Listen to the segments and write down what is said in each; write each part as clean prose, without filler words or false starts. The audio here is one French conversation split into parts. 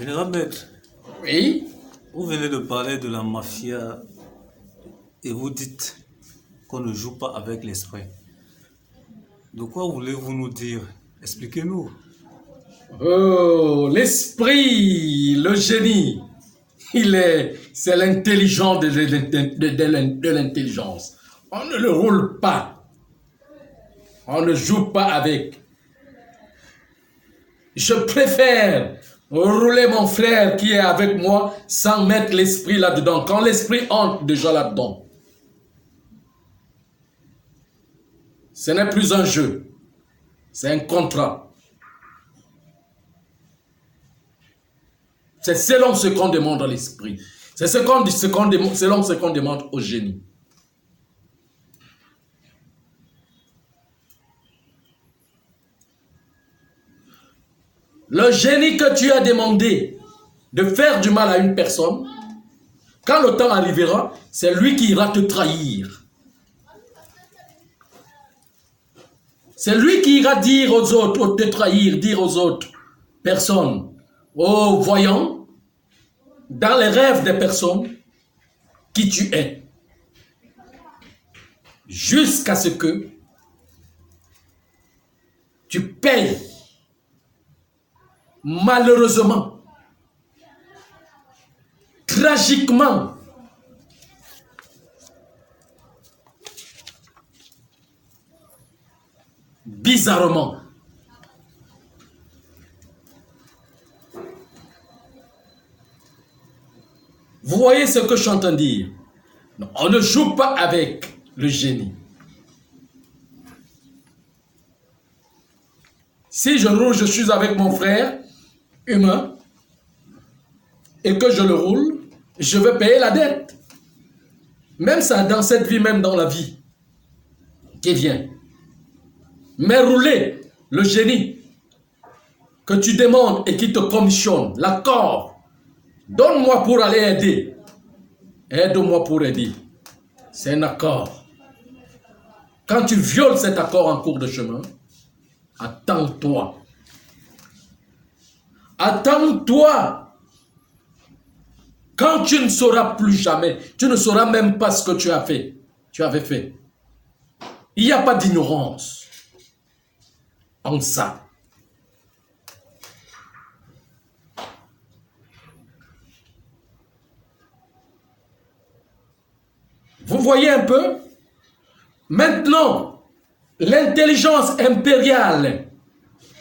Général Maître, Oui. vous venez de parler de la mafia et vous dites qu'on ne joue pas avec l'esprit. De quoi voulez-vous nous dire? Expliquez-nous. Oh, l'esprit, le génie, c'est l'intelligence de l'intelligence. On ne le roule pas. On ne joue pas avec. Je préfère rouler mon frère qui est avec moi sans mettre l'esprit là-dedans. Quand l'esprit entre déjà là-dedans, ce n'est plus un jeu, c'est un contrat. C'est selon ce qu'on demande à l'esprit. C'est selon ce qu'on demande au génie. Le génie que tu as demandé de faire du mal à une personne, quand le temps arrivera, c'est lui qui ira te trahir. C'est lui qui ira dire aux autres, ou te trahir, dire aux autres personnes, aux voyants, dans les rêves des personnes, qui tu es. Jusqu'à ce que tu payes. Malheureusement, tragiquement, bizarrement, vous voyez ce que je suis en train de dire? Non, on ne joue pas avec le génie. Si je suis avec mon frère humain et que je le roule, je vais payer la dette. Même ça, dans cette vie, même dans la vie qui vient. Mais rouler le génie que tu demandes et qui te commissionne, l'accord, donne-moi pour aller aider, aide-moi pour aider. C'est un accord. Quand tu violes cet accord en cours de chemin, attends-toi. Attends-toi. Quand tu ne sauras plus jamais, tu ne sauras même pas ce que tu as fait. Tu avais fait. Il n'y a pas d'ignorance en ça. Vous voyez un peu? Maintenant, l'intelligence impériale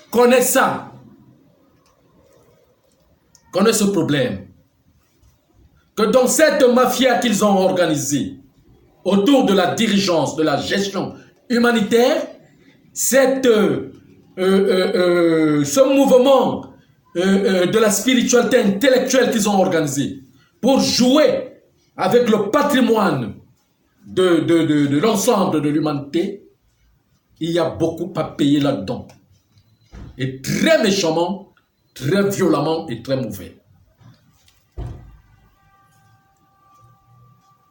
connaît ça, connaît ce problème. Que dans cette mafia qu'ils ont organisée autour de la dirigeance, de la gestion humanitaire, ce mouvement de la spiritualité intellectuelle qu'ils ont organisé pour jouer avec le patrimoine de l'ensemble de l'humanité, il y a beaucoup à payer là-dedans. Et très méchamment, très violemment et très mauvais.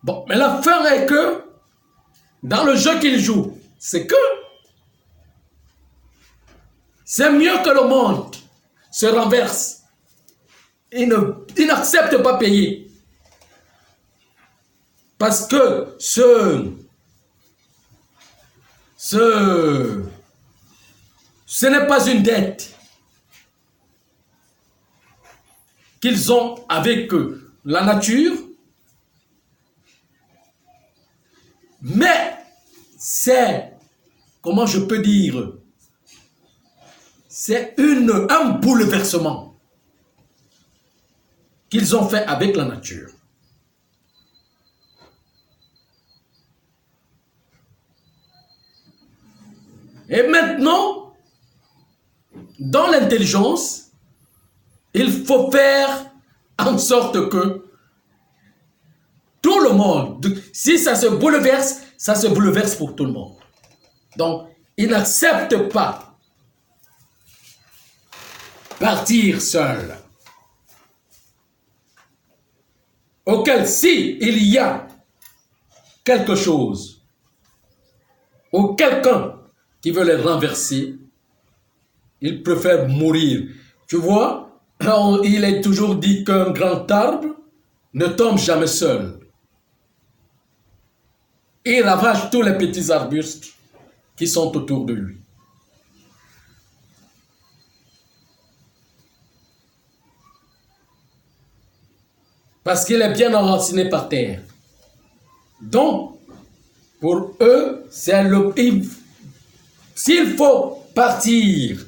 Bon, mais la fin est que, dans le jeu qu'il joue, c'est que c'est mieux que le monde se renverse. Il n'accepte pas payer. Parce que ce n'est pas une dette qu'ils ont avec la nature, mais c'est, comment je peux dire, c'est un bouleversement qu'ils ont fait avec la nature. Et maintenant, dans l'intelligence, il faut faire en sorte que tout le monde, si ça se bouleverse pour tout le monde. Donc, ils n'acceptent pas partir seul. Auquel, si il y a quelque chose ou quelqu'un qui veut les renverser, ils préfèrent mourir. Tu vois, Il est toujours dit qu'un grand arbre ne tombe jamais seul. Il ravage tous les petits arbustes qui sont autour de lui. Parce qu'il est bien enraciné par terre. Donc, pour eux, c'est le... S'il faut partir,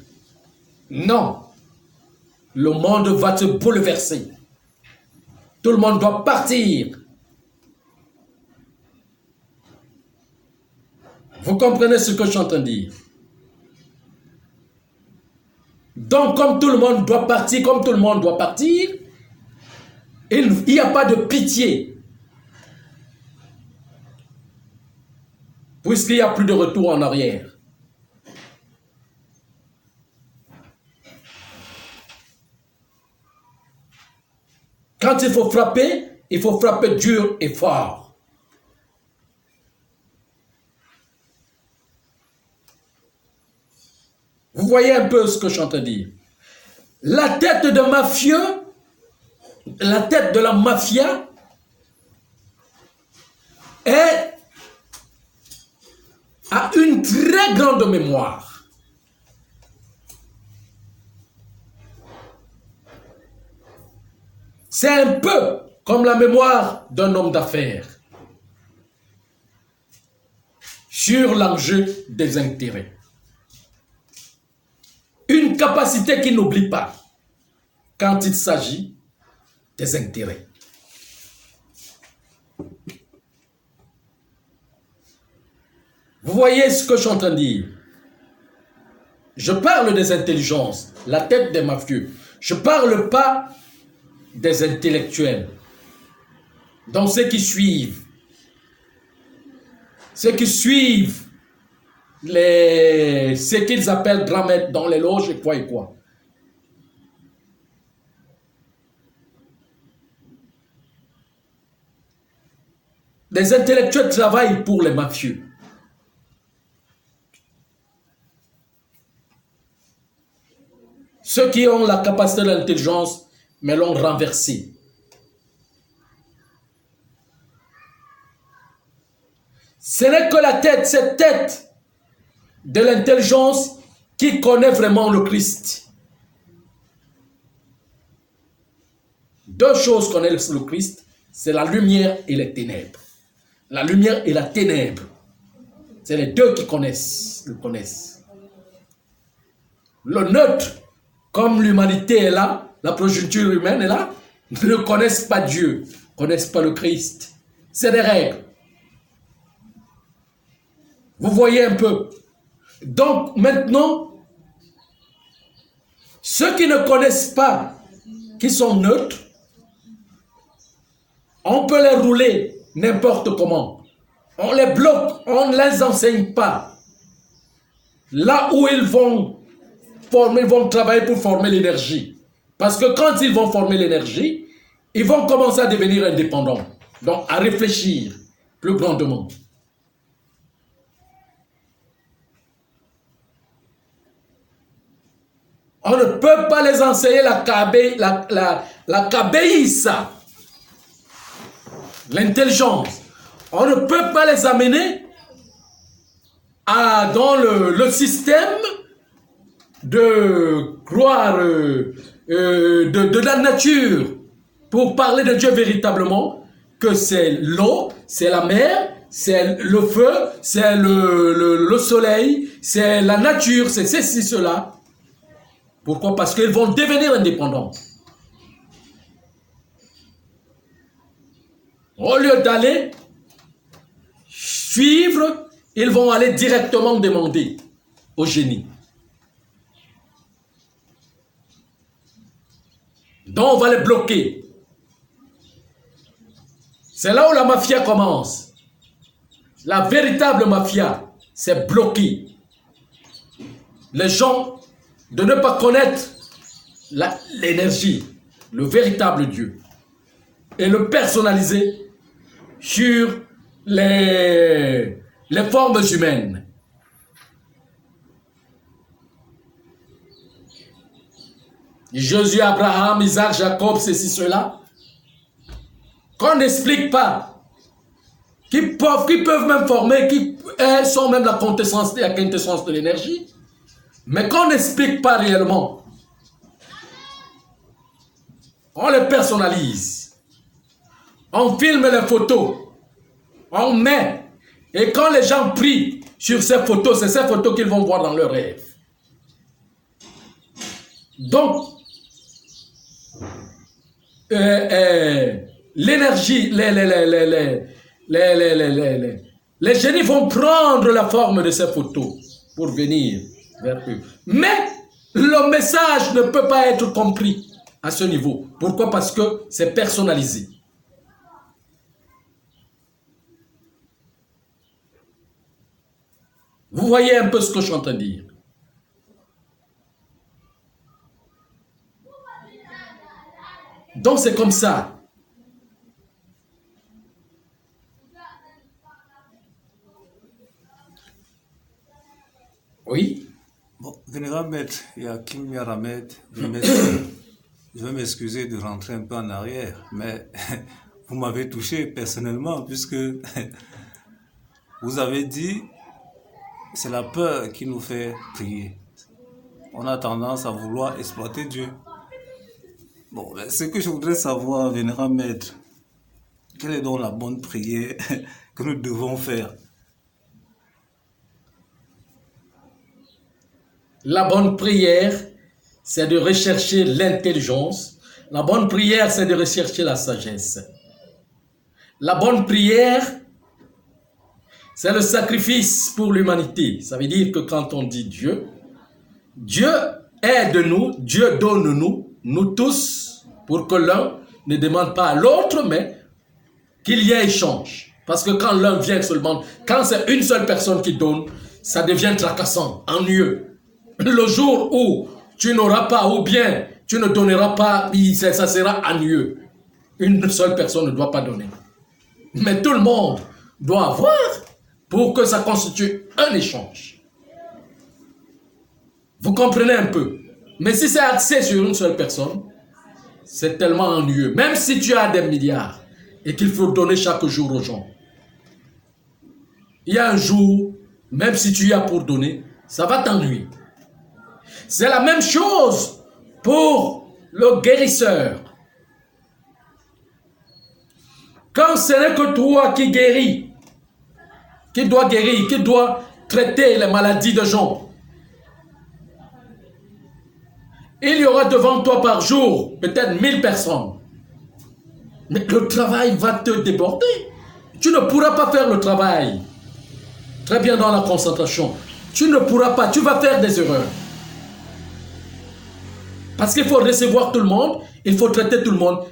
non. Le monde va se bouleverser. Tout le monde doit partir. Vous comprenez ce que je suis en train de dire? Donc, comme tout le monde doit partir, il n'y a pas de pitié. Puisqu'il n'y a plus de retour en arrière. Quand il faut frapper dur et fort. Vous voyez un peu ce que je suis en train de dire. La tête de mafieux, la tête de la mafia a une très grande mémoire. C'est un peu comme la mémoire d'un homme d'affaires sur l'enjeu des intérêts. Une capacité qui n'oublie pas quand il s'agit des intérêts. Vous voyez ce que je suis en train de dire? Je parle des intelligences, la tête des mafieux. Je ne parle pas des intellectuels. Donc ceux qui suivent ce qu'ils appellent grand maître dans les loges et quoi et quoi. Les intellectuels travaillent pour les mafieux. Ceux qui ont la capacité de l'intelligence, mais l'ont renversé. Ce n'est que la tête, cette tête de l'intelligence qui connaît vraiment le Christ. Deux choses connaissent le Christ, c'est la lumière et les ténèbres. La lumière et la ténèbre. C'est les deux qui le connaissent. Le neutre, comme l'humanité est là, la progéniture humaine est là, ne connaissent pas Dieu, ne connaissent pas le Christ. C'est des règles. Vous voyez un peu. Donc maintenant, ceux qui ne connaissent pas, qui sont neutres, on peut les rouler n'importe comment. On les bloque, on ne les enseigne pas. Là où ils vont travailler pour former l'énergie. Parce que quand ils vont former l'énergie, ils vont commencer à devenir indépendants. Donc à réfléchir plus grandement. On ne peut pas les enseigner la kabéïssa, l'intelligence. On ne peut pas les amener dans le système de gloire de la nature pour parler de Dieu véritablement, que c'est l'eau, c'est la mer, c'est le feu, c'est le soleil, c'est la nature, c'est ceci, cela. Pourquoi? Parce qu'ils vont devenir indépendants. Au lieu d'aller suivre, ils vont aller directement demander au génie. Donc on va les bloquer. C'est là où la mafia commence. La véritable mafia, c'est bloquer les gens de ne pas connaître l'énergie, le véritable Dieu, et le personnaliser sur les formes humaines. Jésus, Abraham, Isaac, Jacob, ceci, cela, qu'on n'explique pas, qui peuvent même former, qui sont même la quintessence de l'énergie, mais qu'on n'explique pas réellement. On les personnalise, on filme les photos, on met, et quand les gens prient sur ces photos, c'est ces photos qu'ils vont voir dans leurs rêves. Donc, l'énergie, les génies vont prendre la forme de ces photos pour venir vers eux. Mais le message ne peut pas être compris à ce niveau. Pourquoi? Parce que c'est personnalisé. Vous voyez un peu ce que je suis en train de dire. Donc c'est comme ça. Oui. Bon, Vénérable Maître, Yakim Yaramed, je vais m'excuser de rentrer un peu en arrière, mais vous m'avez touché personnellement puisque vous avez dit c'est la peur qui nous fait prier. On a tendance à vouloir exploiter Dieu. Bon, ce que je voudrais savoir, Vénérable Maître, quelle est donc la bonne prière que nous devons faire? La bonne prière, c'est de rechercher l'intelligence. La bonne prière, c'est de rechercher la sagesse. La bonne prière, c'est le sacrifice pour l'humanité. Ça veut dire que quand on dit Dieu, Dieu aide-nous, Dieu donne-nous, nous tous, pour que l'un ne demande pas à l'autre, mais qu'il y ait échange. Parce que quand l'un vient seulement, quand c'est une seule personne qui donne, ça devient tracassant, ennuyeux. Le jour où tu n'auras pas, ou bien tu ne donneras pas, ça sera ennuyeux. Une seule personne ne doit pas donner. Mais tout le monde doit avoir pour que ça constitue un échange. Vous comprenez un peu? Mais si c'est axé sur une seule personne, c'est tellement ennuyeux. Même si tu as des milliards et qu'il faut donner chaque jour aux gens. Il y a un jour, même si tu y as pour donner, ça va t'ennuyer. C'est la même chose pour le guérisseur. Quand ce n'est que toi qui guéris, qui dois guérir, qui dois traiter les maladies de gens, il y aura devant toi par jour peut-être 1000 personnes. Mais le travail va te déborder. Tu ne pourras pas faire le travail très bien dans la concentration. Tu ne pourras pas, tu vas faire des erreurs. Parce qu'il faut recevoir tout le monde, il faut traiter tout le monde.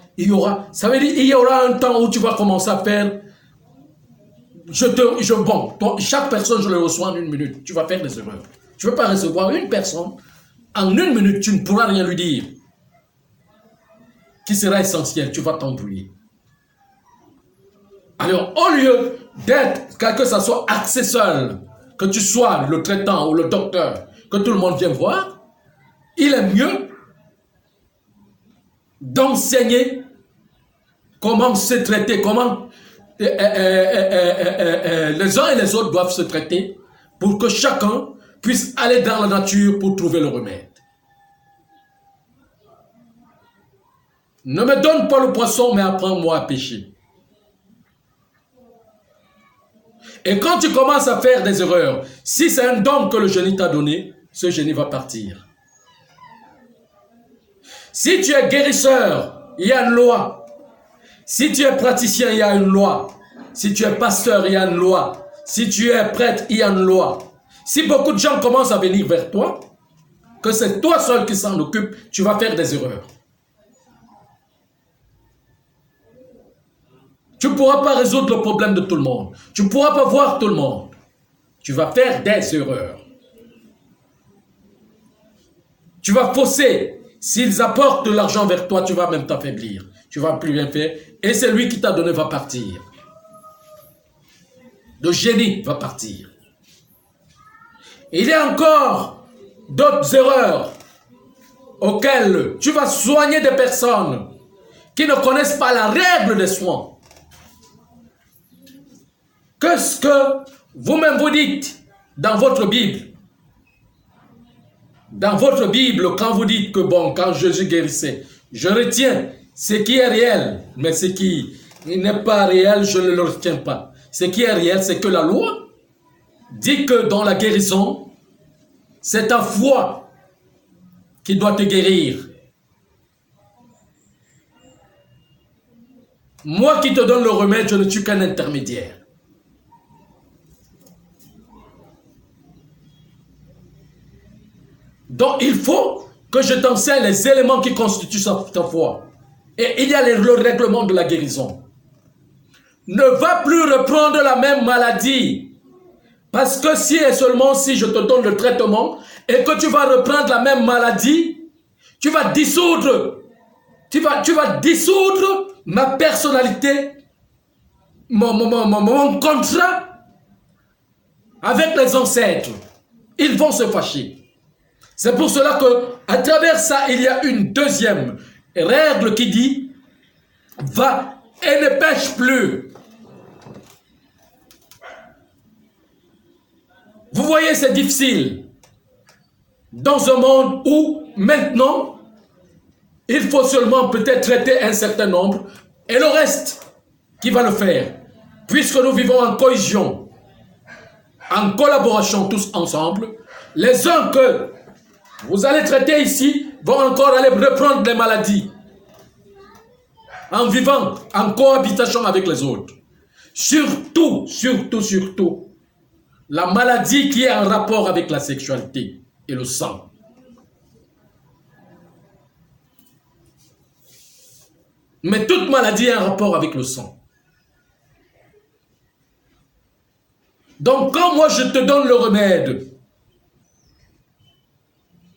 Ça veut dire il y aura un temps où tu vas commencer à faire. Chaque personne, je le reçois en 1 minute. Tu vas faire des erreurs. Tu ne veux pas recevoir une personne. En 1 minute, tu ne pourras rien lui dire. Qui sera essentiel, tu vas t'embrouiller. Alors, au lieu d'être, que ça soit axé seul, que tu sois le traitant ou le docteur, que tout le monde vienne voir, il est mieux d'enseigner comment se traiter, comment les uns et les autres doivent se traiter pour que chacun puisse aller dans la nature pour trouver le remède. Ne me donne pas le poisson, mais apprends-moi à pêcher. Et quand tu commences à faire des erreurs, si c'est un don que le génie t'a donné, ce génie va partir. Si tu es guérisseur, il y a une loi. Si tu es praticien, il y a une loi. Si tu es pasteur, il y a une loi. Si tu es prêtre, il y a une loi. Si beaucoup de gens commencent à venir vers toi, que c'est toi seul qui s'en occupe, tu vas faire des erreurs. Tu ne pourras pas résoudre le problème de tout le monde. Tu ne pourras pas voir tout le monde. Tu vas faire des erreurs. Tu vas fausser. S'ils apportent de l'argent vers toi, tu vas même t'affaiblir. Tu ne vas plus rien faire. Et c'est lui qui t'a donné va partir. Le génie va partir. Il y a encore d'autres erreurs auquel tu vas soigner des personnes qui ne connaissent pas la règle des soins. Qu'est-ce que vous-même vous dites dans votre Bible? Dans votre Bible, quand vous dites que bon, quand Jésus guérissait, je retiens ce qui est réel, mais ce qui n'est pas réel, je ne le retiens pas. Ce qui est réel, c'est que la loi dit que dans la guérison, c'est ta foi qui doit te guérir. Moi qui te donne le remède, je ne suis qu'un intermédiaire. Donc il faut que je t'enseigne les éléments qui constituent ta foi. Et il y a le règlement de la guérison. Ne va plus reprendre la même maladie. Parce que si et seulement si je te donne le traitement et que tu vas reprendre la même maladie, tu vas dissoudre. Tu vas dissoudre ma personnalité, mon contrat avec les ancêtres. Ils vont se fâcher. C'est pour cela que, à travers ça, il y a une deuxième règle qui dit va et ne pêche plus. Vous voyez, c'est difficile. Dans un monde où, maintenant, il faut seulement peut-être traiter un certain nombre et le reste qui va le faire. Puisque nous vivons en cohésion, en collaboration tous ensemble, les uns que vous allez traiter ici vont encore aller reprendre les maladies en vivant en cohabitation avec les autres. Surtout, la maladie qui est en rapport avec la sexualité et le sang. Mais toute maladie a un rapport avec le sang. Donc quand moi je te donne le remède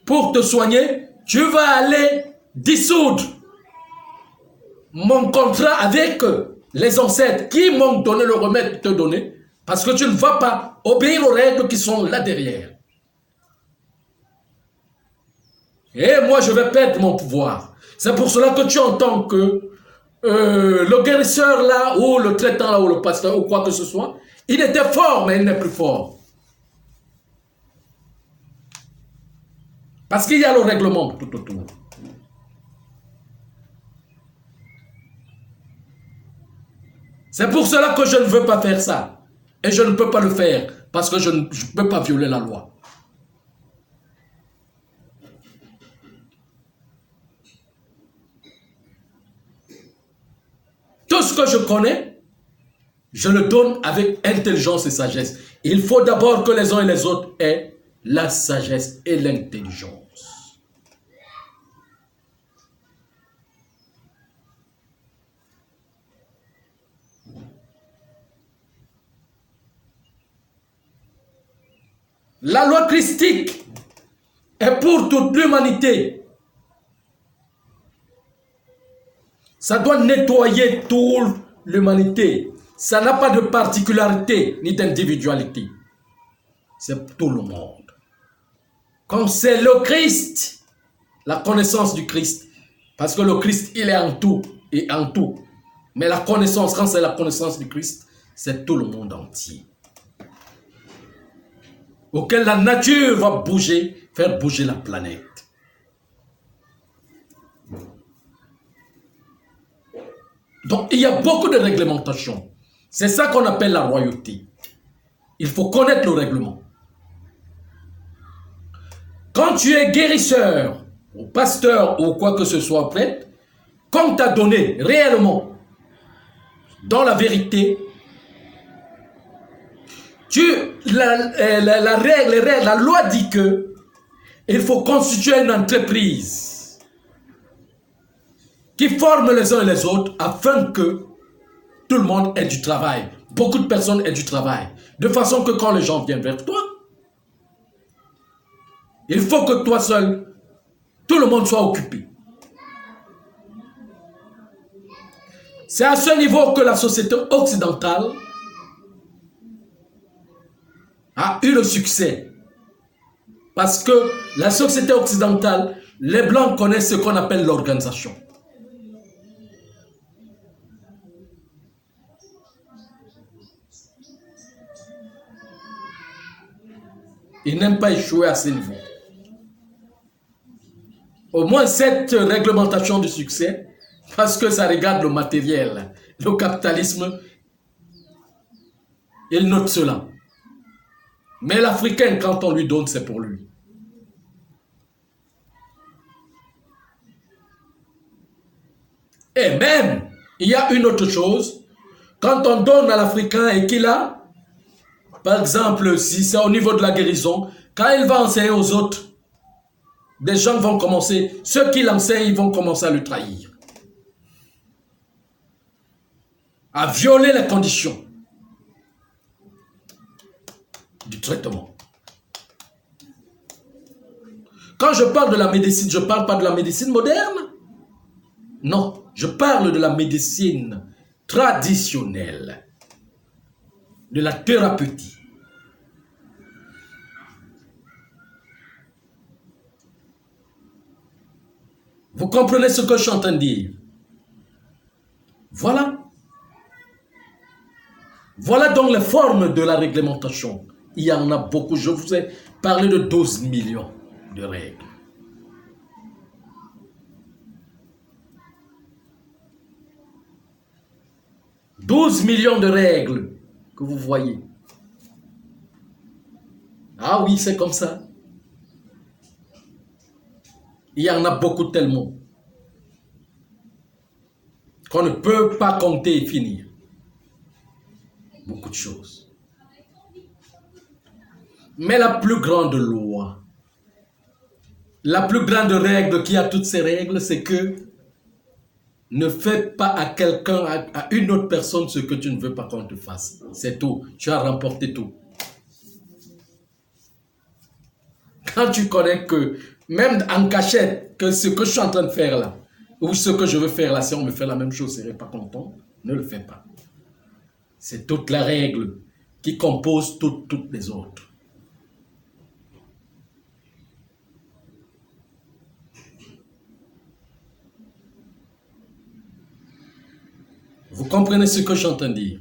pour te soigner, tu vas aller dissoudre mon contrat avec les ancêtres qui m'ont donné le remède de te donner, parce que tu ne vas pas obéir aux règles qui sont là derrière. Et moi, je vais perdre mon pouvoir. C'est pour cela que tu entends que le guérisseur là, ou le traitant là, ou le pasteur, ou quoi que ce soit, il était fort, mais il n'est plus fort. Parce qu'il y a le règlement tout autour. C'est pour cela que je ne veux pas faire ça. Et je ne peux pas le faire. Parce que je ne peux pas violer la loi. Tout ce que je connais, je le donne avec intelligence et sagesse. Il faut d'abord que les uns et les autres aient la sagesse et l'intelligence. La loi christique est pour toute l'humanité. Ça doit nettoyer toute l'humanité. Ça n'a pas de particularité ni d'individualité. C'est pour tout le monde. Comme c'est le Christ, la connaissance du Christ. Parce que le Christ, il est en tout et en tout. Mais la connaissance, quand c'est la connaissance du Christ, c'est tout le monde entier. Auquel la nature va bouger, faire bouger la planète. Donc, il y a beaucoup de réglementations. C'est ça qu'on appelle la royauté. Il faut connaître le règlement. Quand tu es guérisseur, ou pasteur, ou quoi que ce soit prêtre, qu'on t'a donné réellement, dans la vérité, la loi dit que il faut constituer une entreprise qui forme les uns et les autres afin que tout le monde ait du travail. Beaucoup de personnes aient du travail. De façon que quand les gens viennent vers toi, il faut que toi seul, tout le monde soit occupé. C'est à ce niveau que la société occidentale a eu le succès. Parce que la société occidentale, Les Blancs connaissent ce qu'on appelle l'organisation. Ils n'aiment pas échouer à ce niveau. Au moins cette réglementation du succès, parce que ça regarde le matériel, le capitalisme, il note cela. Mais l'Africain, quand on lui donne, c'est pour lui. Et même, il y a une autre chose, quand on donne à l'Africain et qu'il a, par exemple, si c'est au niveau de la guérison, quand il va enseigner aux autres, des gens vont commencer, ceux qui l'enseignent, ils vont commencer à le trahir. À violer les conditions du traitement. Quand je parle de la médecine, je ne parle pas de la médecine moderne. Non, je parle de la médecine traditionnelle, de la thérapeutique. Vous comprenez ce que je suis en train de dire? Voilà. Voilà donc les formes de la réglementation. Il y en a beaucoup. Je vous ai parlé de 12 millions de règles. « 12 millions de règles que vous voyez. » Ah oui, c'est comme ça. Il y en a beaucoup tellement qu'on ne peut pas compter et finir. Beaucoup de choses. Mais la plus grande loi, la plus grande règle qui a toutes ces règles, c'est que ne fais pas à quelqu'un, à une autre personne ce que tu ne veux pas qu'on te fasse. C'est tout. Tu as remporté tout. Quand tu connais que, même en cachette, que ce que je suis en train de faire là, ou ce que je veux faire là, si on me fait la même chose, je ne serai pas content, ne le fais pas. C'est toute la règle qui compose toutes les autres. Vous comprenez ce que je suis en train de dire?